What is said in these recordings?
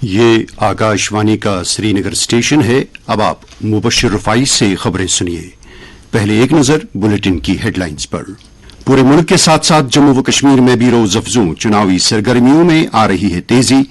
یہ آکاشوانی کا سری نگر اسٹیشن ہے۔ اب آپ مبشر رفائی سے خبریں سنیے۔ پہلے ایک نظر بلیٹن کی ہیڈ لائنز پر۔ پورے ملک کے ساتھ ساتھ جموں و کشمیر میں بھی روز افزوں چناوی سرگرمیوں میں آ رہی ہے تیزی۔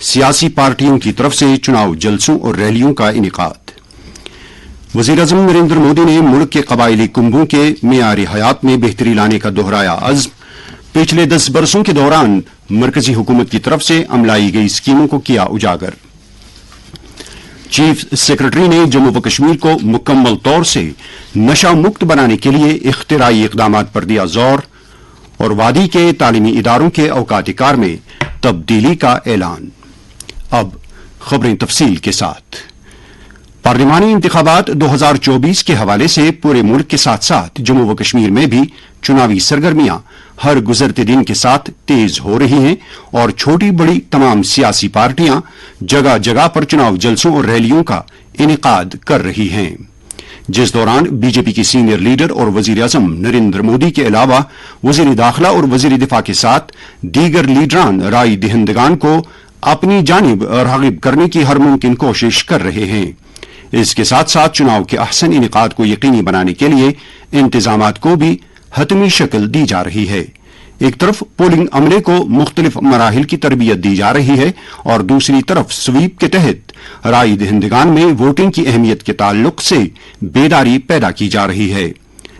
سیاسی پارٹیوں کی طرف سے چناؤ جلسوں اور ریلیوں کا انعقاد۔ وزیر اعظم نریندر مودی نے ملک کے قبائلی کنبوں کے معیار حیات میں بہتری لانے کا دہرایا عزم۔ پچھلے 10 برسوں کے دوران مرکزی حکومت کی طرف سے عملائی گئی اسکیموں کو کیا اجاگر۔ چیف سیکرٹری نے جموں و کشمیر کو مکمل طور سے نشہ مکت بنانے کے لیے اختراعی اقدامات پر دیا زور، اور وادی کے تعلیمی اداروں کے اوقات کار میں تبدیلی کا اعلان۔ اب خبریں تفصیل کے ساتھ۔ پارلیمانی انتخابات 2024 کے حوالے سے پورے ملک کے ساتھ ساتھ جموں و کشمیر میں بھی چناوی سرگرمیاں ہر گزرتے دن کے ساتھ تیز ہو رہی ہیں، اور چھوٹی بڑی تمام سیاسی پارٹیاں جگہ جگہ پر چناو جلسوں اور ریلیوں کا انعقاد کر رہی ہیں، جس دوران بی جے پی کی سینئر لیڈر اور وزیر اعظم نریندر مودی کے علاوہ وزیر داخلہ اور وزیر دفاع کے ساتھ دیگر لیڈران رائے دہندگان کو اپنی جانب راغب کرنے کی ہر ممکن کوشش کر رہے ہیں۔ اس کے ساتھ ساتھ چناؤ کے احسن انعقاد کو یقینی بنانے کے لیے انتظامات کو بھی حتمی شکل دی جا رہی ہے۔ ایک طرف پولنگ عملے کو مختلف مراحل کی تربیت دی جا رہی ہے، اور دوسری طرف سویپ کے تحت رائے دہندگان میں ووٹنگ کی اہمیت کے تعلق سے بیداری پیدا کی جا رہی ہے۔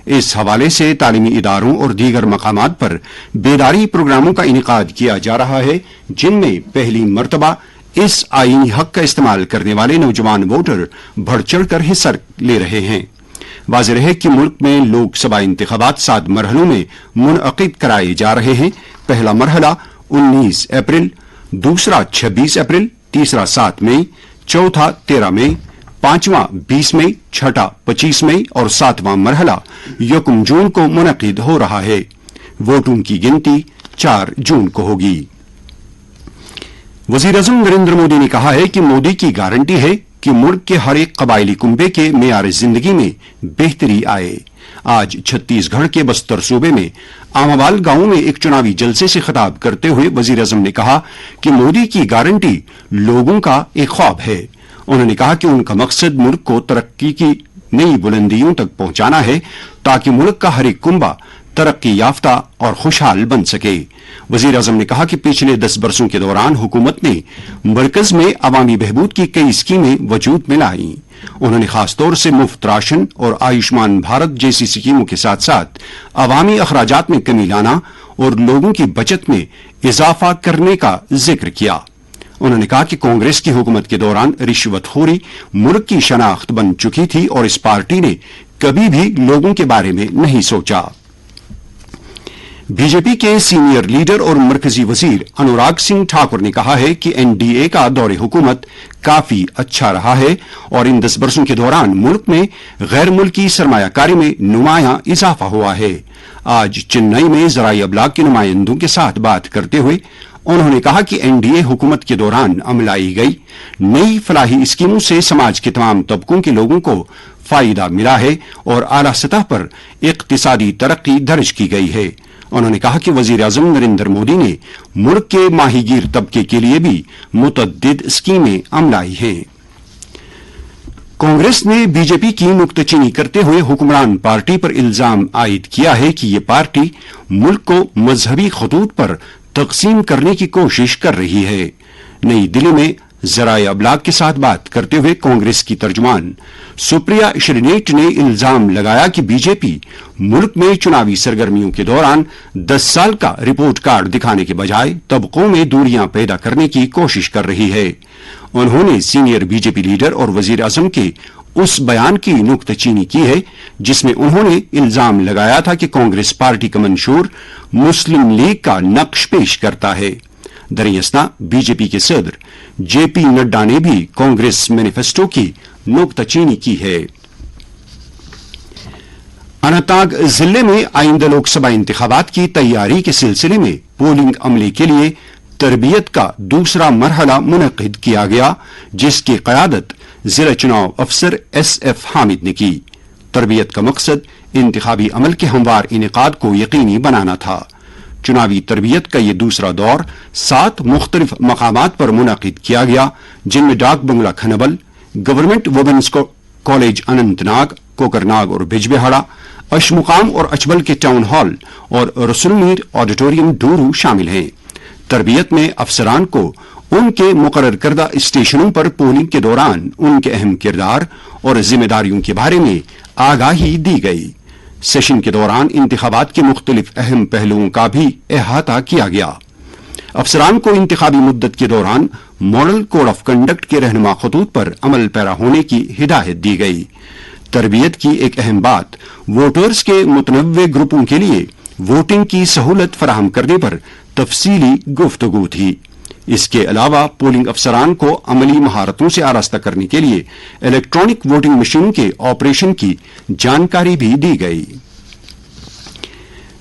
اس حوالے سے تعلیمی اداروں اور دیگر مقامات پر بیداری پروگراموں کا انعقاد کیا جا رہا ہے، جن میں پہلی مرتبہ اس آئینی حق کا استعمال کرنے والے نوجوان ووٹر بڑھ چڑھ کر حصہ لے رہے ہیں۔ واضح ہے کہ ملک میں لوک سبھا انتخابات 7 مرحلوں میں منعقد کرائے جا رہے ہیں۔ پہلا مرحلہ 19 اپریل، دوسرا 26 اپریل، تیسرا 7 مئی، چوتھا 13 مئی، پانچواں 20 مئی، چھٹا 25 مئی اور 7واں مرحلہ 1 جون کو منعقد ہو رہا ہے۔ ووٹوں کی گنتی 4 جون کو ہوگی۔ وزیر اعظم نریندر مودی نے کہا ہے کہ مودی کی گارنٹی ہے کہ ملک کے ہر ایک قبائلی کنبے کے معیار زندگی میں بہتری آئے۔ آج چھتیس گڑھ کے بستر صوبے میں آموال گاؤں میں ایک چناوی جلسے سے خطاب کرتے ہوئے وزیر اعظم نے کہا کہ مودی کی گارنٹی لوگوں کا ایک خواب ہے۔ انہوں نے کہا کہ ان کا مقصد ملک کو ترقی کی نئی بلندیوں تک پہنچانا ہے، تاکہ ملک کا ہر ایک کنبہ ترقی یافتہ اور خوشحال بن سکے۔ وزیر اعظم نے کہا کہ پچھلے 10 برسوں کے دوران حکومت نے مرکز میں عوامی بہبود کی کئی اسکیمیں وجود میں لائیں۔ انہوں نے خاص طور سے مفت راشن اور آیوشمان بھارت جیسی اسکیموں کے ساتھ ساتھ عوامی اخراجات میں کمی لانا اور لوگوں کی بچت میں اضافہ کرنے کا ذکر کیا۔ انہوں نے کہا کہ کانگریس کی حکومت کے دوران رشوت خوری ملک کی شناخت بن چکی تھی، اور اس پارٹی نے کبھی بھی لوگوں کے بارے میں نہیں سوچا۔ بی جے پی کے سینئر لیڈر اور مرکزی وزیر انوراگ سنگھ ٹھاکر نے کہا ہے کہ این ڈی اے کا دور حکومت کافی اچھا رہا ہے، اور ان 10 برسوں کے دوران ملک میں غیر ملکی سرمایہ کاری میں نمایاں اضافہ ہوا ہے۔ آج چنئی میں ذرائع ابلاغ کے نمائندوں کے ساتھ بات کرتے ہوئے انہوں نے کہا کہ این ڈی اے حکومت کے دوران عملائی گئی نئی فلاحی اسکیموں سے سماج کے تمام طبقوں کے لوگوں کو فائدہ ملا ہے، اور اعلیٰ سطح پر اقتصادی ترقی درج کی گئی ہے۔ انہوں نے کہا کہ وزیر اعظم نریندر مودی نے ملک کے ماہی گیر طبقے کے لیے بھی متعدد اسکیمیں عملائی ہیں۔ کانگریس نے بی جے پی کی نکتہ چینی کرتے ہوئے حکمران پارٹی پر الزام عائد کیا ہے کہ یہ پارٹی ملک کو مذہبی خطوط پر تقسیم کرنے کی کوشش کر رہی ہے۔ نئی دلی میں ذرائع ابلاغ کے ساتھ بات کرتے ہوئے کانگریس کی ترجمان سپریا شرینیٹ نے الزام لگایا کہ بی جے پی ملک میں چناوی سرگرمیوں کے دوران 10 سال کا رپورٹ کارڈ دکھانے کے بجائے طبقوں میں دوریاں پیدا کرنے کی کوشش کر رہی ہے۔ انہوں نے senior B J P leader اور وزیر اعظم کے اس بیان کی نکتہ چینی کی ہے جس میں انہوں نے الزام لگایا تھا کہ کانگریس پارٹی کا منشور مسلم لیگ کا نقش پیش کرتا ہے۔ دریں بی جے پی کے صدر جے پی نڈا نے بھی کانگریس مینیفیسٹو کی نکتہ چینی کی ہے۔ اننتناگ ضلع میں آئندہ لوک سبھا انتخابات کی تیاری کے سلسلے میں پولنگ عملے کے لیے تربیت کا دوسرا مرحلہ منعقد کیا گیا، جس کی قیادت ضلع چناؤ افسر ایس ایف حامد نے کی۔ تربیت کا مقصد انتخابی عمل کے ہموار انعقاد کو یقینی بنانا تھا۔ चुनावी तरबियत का ये दूसरा दौर 7 मुख्तलिफ मकामात पर मुनाकिद किया गया, जिनमें डाक बंगला Khanabal, government women's college Anantnag, Kokernag और बिजबिहाड़ा, अशमुकाम और अचबल के टाउन हॉल और रसूल मीर ऑडिटोरियम डूरू शामिल हैं। तरबियत में अफसरान को उनके मुकर्रर करदा स्टेशनों पर पोलिंग के दौरान उनके अहम किरदार और जिम्मेदारियों के बारे में आगाही दी गई। सेशन के दौरान इंतखाबात के मुख्तलिफ अहम पहलुओं का भी अहाता किया गया। अफसरान को इंतखाबी मुद्दत के दौरान मॉडल कोड ऑफ कंडक्ट के रहनुमा खतूत पर अमल पैरा होने की हिदायत दी गई। तरबियत की एक अहम बात वोटर्स के मुतनव्वे ग्रुपों के लिए वोटिंग की सहूलत फराहम करने पर तफसीली गुफ्तगू थी। इसके अलावा पोलिंग अफसरान को अमली महारतों से आरास्ता करने के लिए इलेक्ट्रॉनिक वोटिंग मशीन के ऑपरेशन की जानकारी भी दी गई।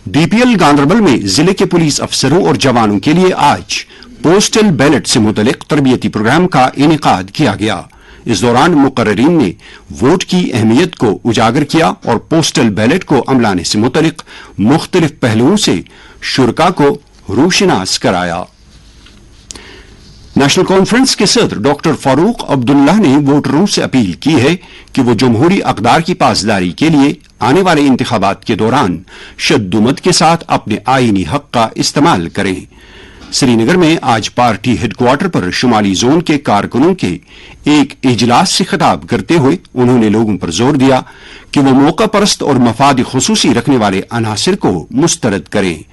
डीपीएल गांधरबल में जिले के पुलिस अफसरों और जवानों के लिए आज पोस्टल बैलेट से मुतल्लिक तरबियती प्रोग्राम का इनेकाद किया गया। इस दौरान मुकर्ररीन ने वोट की अहमियत को उजागर किया और पोस्टल बैलेट को अमलाने से मुतल्लिक मुख्तलिफ पहलुओं से शुरका को रूशनास कराया। नेशनल कॉन्फ्रेंस के सदर डॉक्टर फारूक अब्दुल्ला ने वोटरों से अपील की है कि वो जमहूरी अक़दार की पासदारी के लिए आने वाले इंतखाबात के दौरान शद्दुमत के साथ अपने आईनी हक का इस्तेमाल करें। श्रीनगर में आज पार्टी हेडक्वार्टर पर शुमाली जोन के कारकुनों के एक इजलास से खिताब करते हुए उन्होंने लोगों पर जोर दिया कि वो मौका परस्त और मफाद खुसूसी रखने वाले अनासिर को मुस्तरद करें।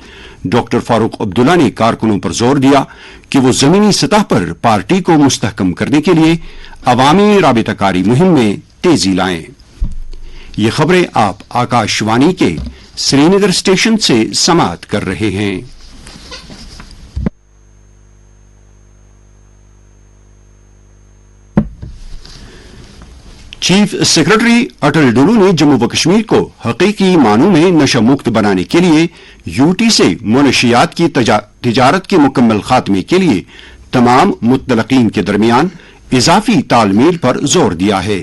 डॉक्टर फारूक अब्दुल्ला ने कारकुनों पर जोर दिया कि वो जमीनी सतह पर पार्टी को मुस्तहकम करने के लिए अवामी राबिताकारी मुहिम में तेजी लाएं। ये खबरें आप आकाशवाणी के श्रीनगर स्टेशन से समाअत कर रहे हैं। चीफ सेक्रेटरी अटल डुलू ने जम्मू व कश्मीर को हकीकी मानों में नशा मुक्त बनाने के लिए यूटी से मुनशियात की तिजारत के मुकम्मल खात्मे के लिए तमाम मुत्तलकीन के दरमियान इजाफी तालमेल पर जोर दिया है।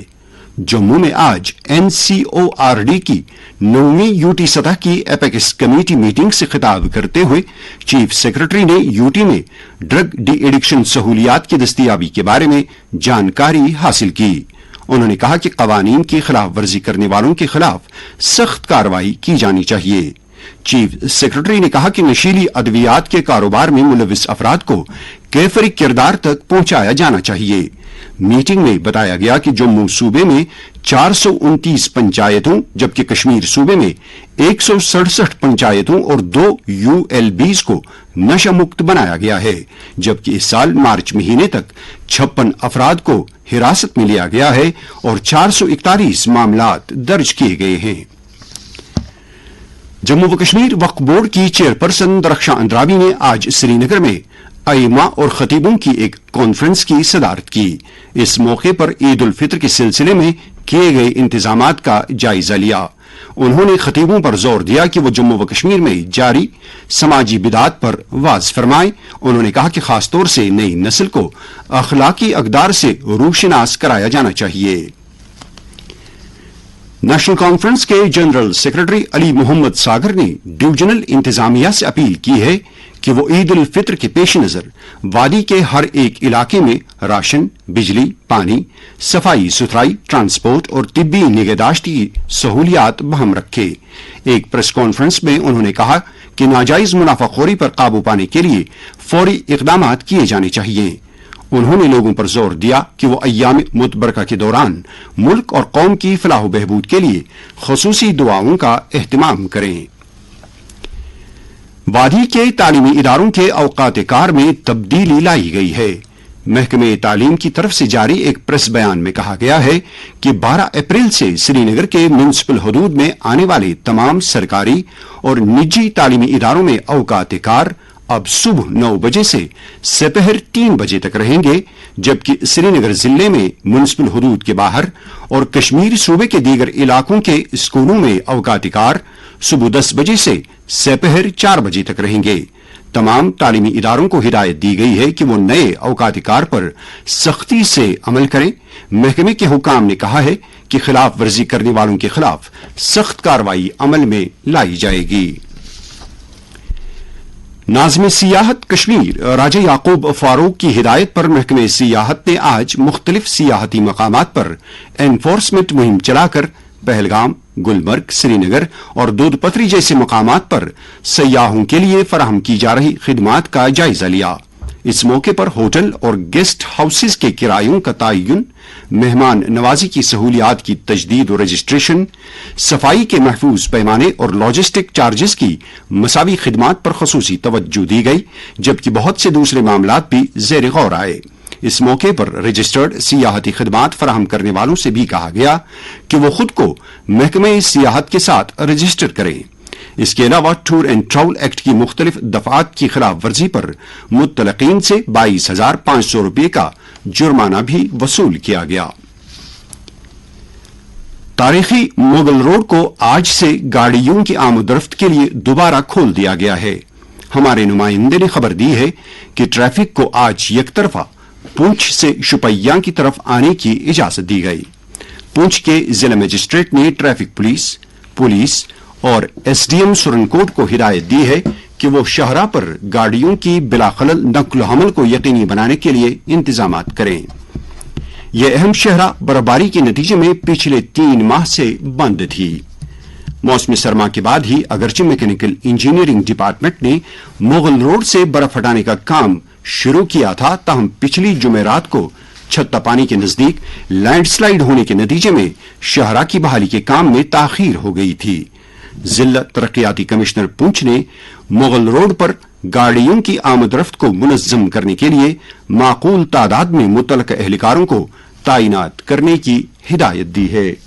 जम्मू में आज एनसीओआरडी की 9वीं यूटी सतह की एपेक्स कमेटी मीटिंग से खिताब करते हुए चीफ सेक्रेटरी ने यूटी में ड्रग डी एडिक्शन सहूलियात की दस्तयाबी के बारे में जानकारी हासिल की। उन्होंने कहा कि कवानीन की खिलाफ वर्जी करने वालों के खिलाफ सख्त कार्रवाई की जानी चाहिए। चीफ सेक्रेटरी ने कहा कि नशीली अद्वियात के कारोबार में मुलविस अफराद को कैफरी किरदार तक पहुंचाया जाना चाहिए। मीटिंग में बताया गया कि जम्मू सूबे में 429 पंचायतों जबकि कश्मीर सूबे में 167 पंचायतों और 2 यूएलबीज को नशा मुक्त बनाया गया है, जबकि इस साल मार्च महीने तक 56 अफराद को हिरासत में लिया गया है और 441 मामलात दर्ज किए गए हैं। जम्मू व कश्मीर वक्फ बोर्ड की चेयरपर्सन दरख्शां अंद्राबी ने आज श्रीनगर में आइमा और खतीबों की एक कॉन्फ्रेंस की सदारत की। इस मौके पर ईद उल फित्र के सिलसिले में किए गए इंतजामात का जायजा लिया। उन्होंने खतीबों पर जोर दिया कि वो जम्मू व कश्मीर में जारी समाजी बिदात पर वाज फरमाएं। उन्होंने कहा कि खासतौर से नई नस्ल को अखलाकी अकदार से रूशनास कराया जाना चाहिए। नेशनल कॉन्फ्रेंस के जनरल सेक्रेटरी अली मोहम्मद सागर ने डिवीजनल इंतजामिया से अपील की है कि वो ईद उल फित्र के पेश नजर वादी के हर एक इलाके में राशन, बिजली, पानी, सफाई सुथराई, ट्रांसपोर्ट और तिब्बी निगहदाश्त की सहूलियात बहम रखे। एक प्रेस कॉन्फ्रेंस में उन्होंने कहा कि नाजायज मुनाफाखोरी पर काबू पाने के लिए फौरी इकदामात किए जाने चाहिए। उन्होंने लोगों पर जोर दिया कि वो अय्याम मुतबरका के दौरान मुल्क और कौम की फलाह बहबूद के लिए खुसूसी दुआओं का एहतमाम करें। वादी के तालीमी इदारों के औकात कार में तब्दीली लाई गई है। महकमे तालीम की तरफ से जारी एक प्रेस बयान में कहा गया है कि 12 अप्रैल से श्रीनगर के म्युनिसिपल हदूद में आने वाले तमाम सरकारी और निजी तालीमी इदारों में औकात कार अब सुबह 9 बजे से दोपहर 3 बजे तक रहेंगे, जबकि श्रीनगर जिले में म्युनिसिपल हदूद के बाहर और कश्मीर सूबे के दीगर इलाकों के स्कूलों में औकात कार सुबह 10 बजे से दोपहर 4 बजे तक रहेंगे। तमाम तालीमी इदारों को हिदायत दी गई है कि वो नए औकात कार पर सख्ती से अमल करें। महकमे के हुकाम ने कहा है कि खिलाफ वर्जी करने वालों के खिलाफ सख्त कार्रवाई अमल में लाई जाएगी। नाज़िम सियाहत कश्मीर राजा याकूब फारूक की हिदायत पर महकमे सियाहत ने आज मुख्तलिफ सियाहती मकामात पर एनफोर्समेंट मुहिम चलाकर पहलगाम, गुलमर्ग, श्रीनगर और दूधपथरी जैसे मकामात पर सयाहों के लिए फराहम की जा रही खिदमात का जायजा लिया। इस मौके पर होटल और गेस्ट हाउसेज के किरायों का तयन, मेहमान नवाजी की सहूलियात की तजदीद और रजिस्ट्रेशन, सफाई के महफूज पैमाने और लॉजिस्टिक चार्जेस की मसावी खिदमात पर खसूसी तवज्जो दी गई, जबकि बहुत से दूसरे मामलात भी ज़ेर गौर आए। इस मौके पर रजिस्टर्ड सियाहती खिदमात फराहम करने वालों से भी कहा गया कि वो खुद को महकमे सियाहत के साथ रजिस्टर करें। इसके अलावा टूर एंड ट्रैवल एक्ट की मुख्तलिफ दफात की खिलाफ वर्जी पर मुत्तलकीन से 22,500 रुपये का जुर्माना भी वसूल किया गया। तारीखी मुगल रोड को आज से गाड़ियों की आमदरफ्त के लिए दोबारा खोल दिया गया है। हमारे नुमाइंदे ने खबर दी है कि ट्रैफिक को आज यकतरफा पुंछ से शुपैया की तरफ आने की इजाजत दी गई। पुंछ के जिला मजिस्ट्रेट ने ट्रैफिक पुलिस और एसडीएम सुरनकोट को हिदायत दी है कि वो शहरा पर गाड़ियों की बिलाखलल नक्ल हमल को यकीनी बनाने के लिए इंतजामात करें। यह अहम शहरा बर्फबारी के नतीजे में पिछले 3 माह से बंद थी। मौसमी सरमा के बाद ही अगरचे मैकेनिकल इंजीनियरिंग डिपार्टमेंट ने मुगल रोड से बर्फ हटाने का काम शुरू किया था, ताहम पिछली जुमेरात को छत्ता पानी के नजदीक लैंडस्लाइड होने के नतीजे में शहरा की बहाली के काम में ताखीर हो गई थी। जिला तरक्याती कमिश्नर पुंछ ने मुगल रोड पर गाड़ियों की आमदरफ्त को मुनज़्ज़म करने के लिए माकूल तादाद में मुतल्लका एहलकारों को तैनात करने की हिदायत दी है।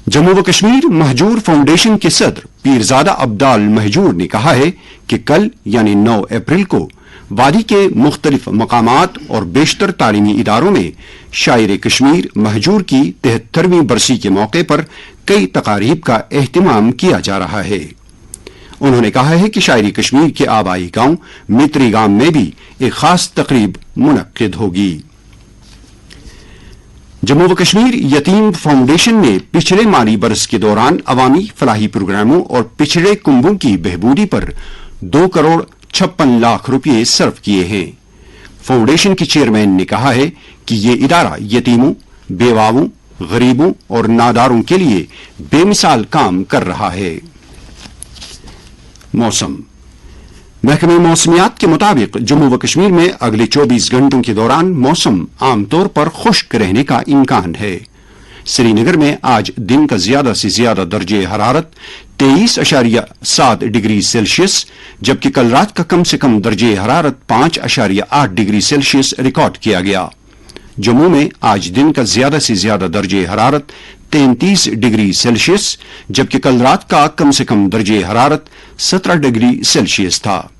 जम्मू व कश्मीर महजूर फाउंडेशन के सदर पीरजादा अब्दाल महजूर ने कहा है कि कल यानी 9 अप्रैल को वादी के मुख्तलिफ मकामात और बेशतर तालीमी इदारों में शायर कश्मीर महजूर की 73वीं बरसी के मौके पर कई तकारीब का एहतिमाम किया जा रहा है। उन्होंने कहा है कि शायर कश्मीर के आबाई गांव मित्री गांव में भी एक खास तकरीब मुनक्किद होगी। जम्मू व कश्मीर यतीम फाउंडेशन ने पिछले माली बरस के दौरान अवामी फलाही प्रोग्रामों और पिछड़े कुंबों की बहबूदी पर 2 करोड़ 56 लाख रुपये सर्व किए हैं। फाउंडेशन के चेयरमैन ने कहा है कि ये इदारा यतीमों, बेवाओं, गरीबों और नादारों के लिए बेमिसाल काम कर रहा है। मौसम महकमे मौसमियात के मुताबिक जम्मू व कश्मीर में अगले 24 घंटों के दौरान मौसम आमतौर पर खुश्क रहने का इम्कान है। श्रीनगर में आज दिन का ज्यादा से ज्यादा दर्जे हरारत 23.7 डिग्री सेल्सियस, जबकि कल रात का कम से कम दर्जे हरारत 5.8 डिग्री सेल्सियस रिकॉर्ड किया गया। जम्मू में आज दिन का ज्यादा से ज्यादा दर्जे हरारत 33 डिग्री सेल्सियस, जबकि कल रात का कम से कम दर्जे हरारत 17 डिग्री सेल्सियस था।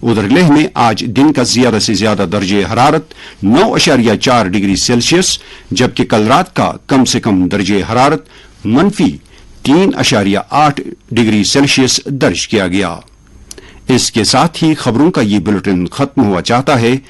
उधर लेह में आज दिन का ज्यादा से ज्यादा दर्जे हरारत 9.4 डिग्री सेल्सियस, जबकि कल रात का कम से कम दर्जे हरारत -3.8 डिग्री सेल्सियस दर्ज किया गया। इसके साथ ही खबरों का ये बुलेटिन खत्म हुआ चाहता है।